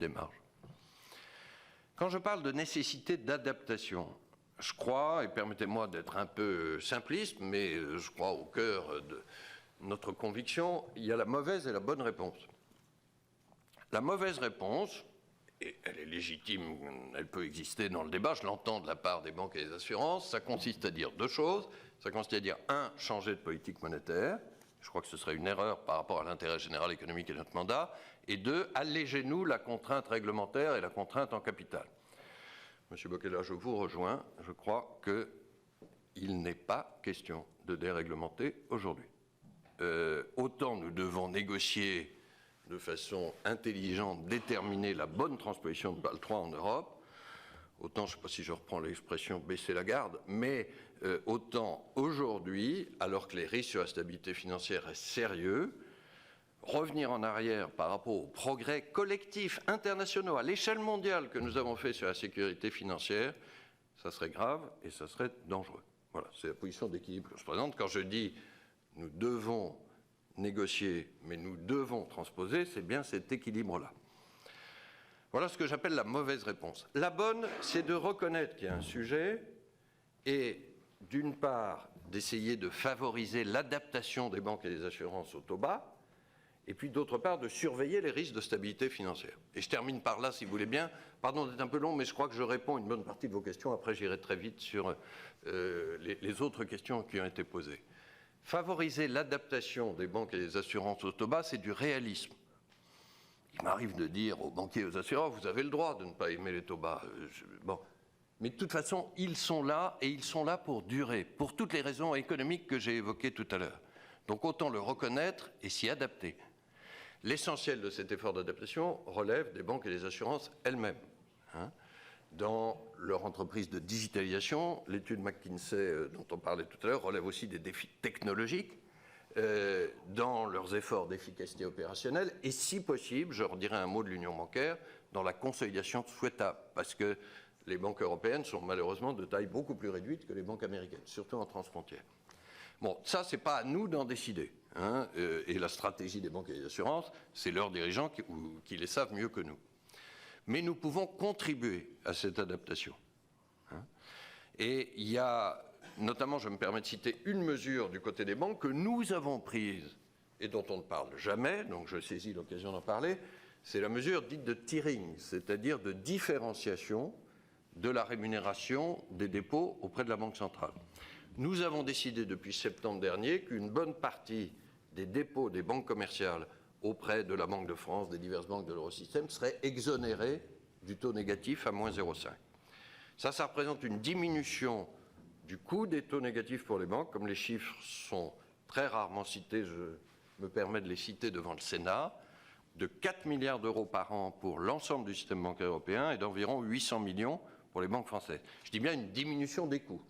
des marges. Quand je parle de nécessité d'adaptation, je crois, et permettez-moi d'être un peu simpliste, mais je crois au cœur de notre conviction, il y a la mauvaise et la bonne réponse. La mauvaise réponse, et elle est légitime, elle peut exister dans le débat, je l'entends de la part des banques et des assurances, ça consiste à dire deux choses. Ça consiste à dire, un, changer de politique monétaire, je crois que ce serait une erreur par rapport à l'intérêt général économique et notre mandat, et deux, allégez-nous la contrainte réglementaire et la contrainte en capital. Monsieur Bocquella, je vous rejoins, je crois qu'il n'est pas question de déréglementer aujourd'hui. Autant nous devons négocier de façon intelligente, déterminer la bonne transposition de Bâle III en Europe, autant, je ne sais pas si je reprends l'expression baisser la garde, mais autant aujourd'hui, alors que les risques sur la stabilité financière restent sérieux, revenir en arrière par rapport aux progrès collectifs internationaux à l'échelle mondiale que nous avons fait sur la sécurité financière, ça serait grave et ça serait dangereux. Voilà, c'est la position d'équilibre que je présente. Quand je dis nous devons négocier, mais nous devons transposer, c'est bien cet équilibre-là. Voilà ce que j'appelle la mauvaise réponse. La bonne, c'est de reconnaître qu'il y a un sujet et, d'une part, d'essayer de favoriser l'adaptation des banques et des assurances au taux bas, et puis, d'autre part, de surveiller les risques de stabilité financière. Et je termine par là, si vous voulez bien. Pardon d'être un peu long, mais je crois que je réponds à une bonne partie de vos questions. Après, j'irai très vite sur les autres questions qui ont été posées. Favoriser l'adaptation des banques et des assurances au taux bas, c'est du réalisme. Il m'arrive de dire aux banquiers et aux assureurs, vous avez le droit de ne pas aimer les taux bas. Bon. Mais de toute façon, ils sont là et ils sont là pour durer, pour toutes les raisons économiques que j'ai évoquées tout à l'heure. Donc autant le reconnaître et s'y adapter. L'essentiel de cet effort d'adaptation relève des banques et des assurances elles-mêmes. Dans leur entreprise de digitalisation, l'étude McKinsey dont on parlait tout à l'heure relève aussi des défis technologiques. Dans leurs efforts d'efficacité opérationnelle et, si possible, je redirai un mot de l'union bancaire, dans la consolidation souhaitable, parce que les banques européennes sont malheureusement de taille beaucoup plus réduite que les banques américaines, surtout en transfrontière. Bon, ça, c'est pas à nous d'en décider. Et la stratégie des banques et des assurances, c'est leurs dirigeants qui les savent mieux que nous. Mais nous pouvons contribuer à cette adaptation. Et il y a... Notamment, je me permets de citer une mesure du côté des banques que nous avons prise et dont on ne parle jamais, donc je saisis l'occasion d'en parler, c'est la mesure dite de tiering, c'est-à-dire de différenciation de la rémunération des dépôts auprès de la Banque centrale. Nous avons décidé depuis septembre dernier qu'une bonne partie des dépôts des banques commerciales auprès de la Banque de France, des diverses banques de l'Eurosystème, seraient exonérés du taux négatif à moins 0,5. Ça représente une diminution du coût des taux négatifs pour les banques, comme les chiffres sont très rarement cités, je me permets de les citer devant le Sénat, de 4 milliards d'euros par an pour l'ensemble du système bancaire européen et d'environ 800 millions pour les banques françaises. Je dis bien une diminution des coûts,